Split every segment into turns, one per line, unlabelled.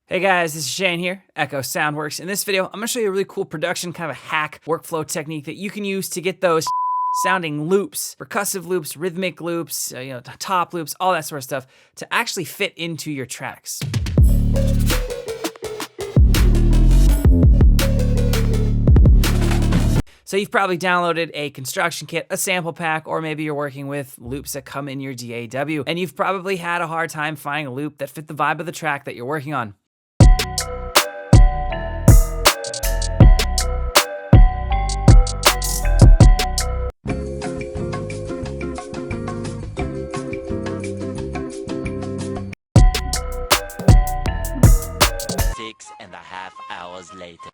Hey guys, this is Shane here, Echo Soundworks. In this video, I'm gonna show you a really cool production kind of a hack workflow technique that you can use to get those sounding loops, percussive loops, rhythmic loops, top loops, all that sort of stuff to actually fit into your tracks. So you've probably downloaded a construction kit, a sample pack, or maybe you're working with loops that come in your DAW, and you've probably had a hard time finding a loop that fit the vibe of the track that you're working on.
Six and a half hours later.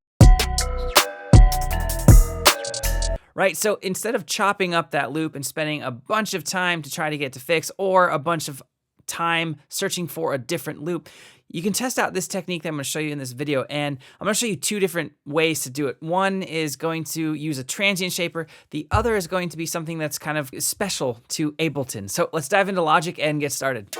Right, so instead of chopping up that loop and spending a bunch of time to try to get to fix or a bunch of time searching for a different loop, you can test out this technique that I'm gonna show you in this video, and I'm gonna show you two different ways to do it. One is going to use a transient shaper. The other is going to be something that's kind of special to Ableton. So let's dive into Logic and get started.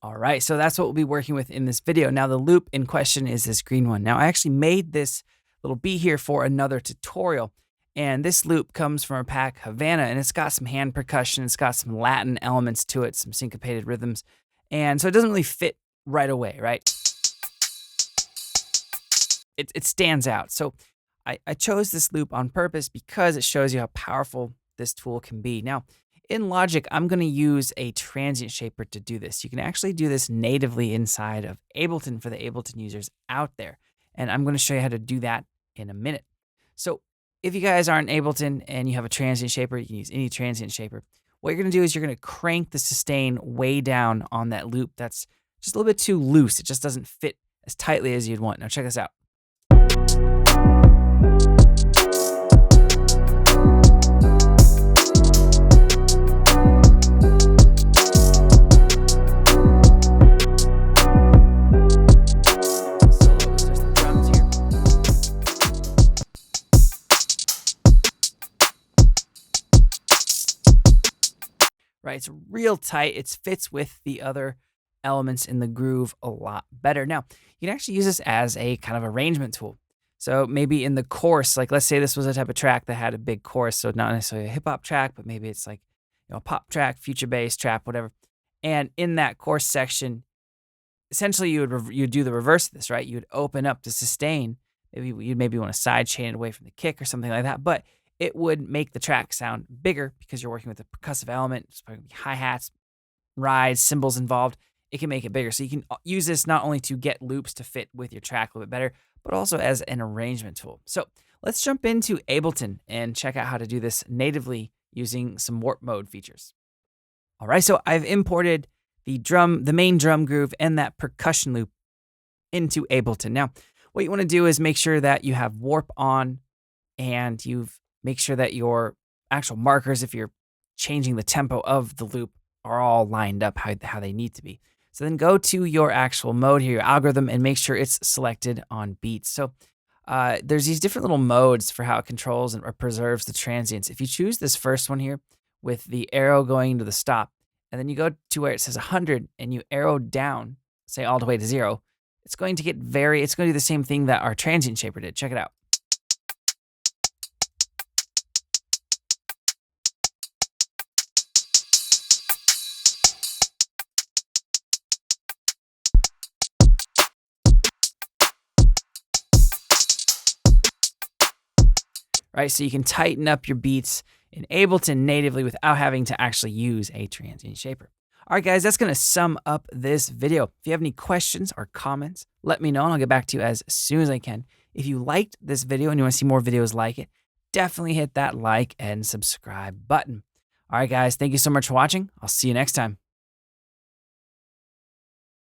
All right, so that's what we'll be working with in this video. Now the loop in question is this green one. Now I actually made this little beat here for another tutorial, and this loop comes from our pack Havana, and it's got some hand percussion, it's got some Latin elements to it, some syncopated rhythms, and so it doesn't really fit right away, right? It stands out. So I chose this loop on purpose because it shows you how powerful this tool can be. Now, in Logic, I'm going to use a transient shaper to do this. You can actually do this natively inside of Ableton for the Ableton users out there. And I'm going to show you how to do that in a minute. So if you guys aren't Ableton and you have a transient shaper, you can use any transient shaper. What you're going to do is you're going to crank the sustain way down on that loop that's just a little bit too loose. It just doesn't fit as tightly as you'd want. Now check this out. Right, it's real tight. It fits with the other elements in the groove a lot better. Now, you can actually use this as a kind of arrangement tool. So maybe in the chorus, like let's say this was a type of track that had a big chorus, so not necessarily a hip hop track, but maybe it's like a pop track, future bass, trap, whatever. And in that chorus section, essentially you'd do the reverse of this, right? You'd open up the sustain. Maybe you'd want to side chain it away from the kick or something like that, but it would make the track sound bigger because you're working with a percussive element. It's probably hi-hats, rides, cymbals involved. It can make it bigger. So you can use this not only to get loops to fit with your track a little bit better, but also as an arrangement tool. So let's jump into Ableton and check out how to do this natively using some warp mode features. All right, so I've imported the main drum groove and that percussion loop into Ableton. Now, what you want to do is make sure that you have warp on and make sure that your actual markers, if you're changing the tempo of the loop, are all lined up how they need to be. So then go to your actual mode here, your algorithm, and make sure it's selected on beats. So there's these different little modes for how it controls or preserves the transients. If you choose this first one here with the arrow going to the stop, and then you go to where it says 100 and you arrow down, say all the way to 0, it's going to do the same thing that our transient shaper did. Check it out. Right, so you can tighten up your beats in Ableton natively without having to actually use a transient shaper. All right, guys, that's going to sum up this video. If you have any questions or comments, let me know, and I'll get back to you as soon as I can. If you liked this video and you want to see more videos like it, definitely hit that like and subscribe button. All right, guys, thank you so much for watching. I'll see you next time.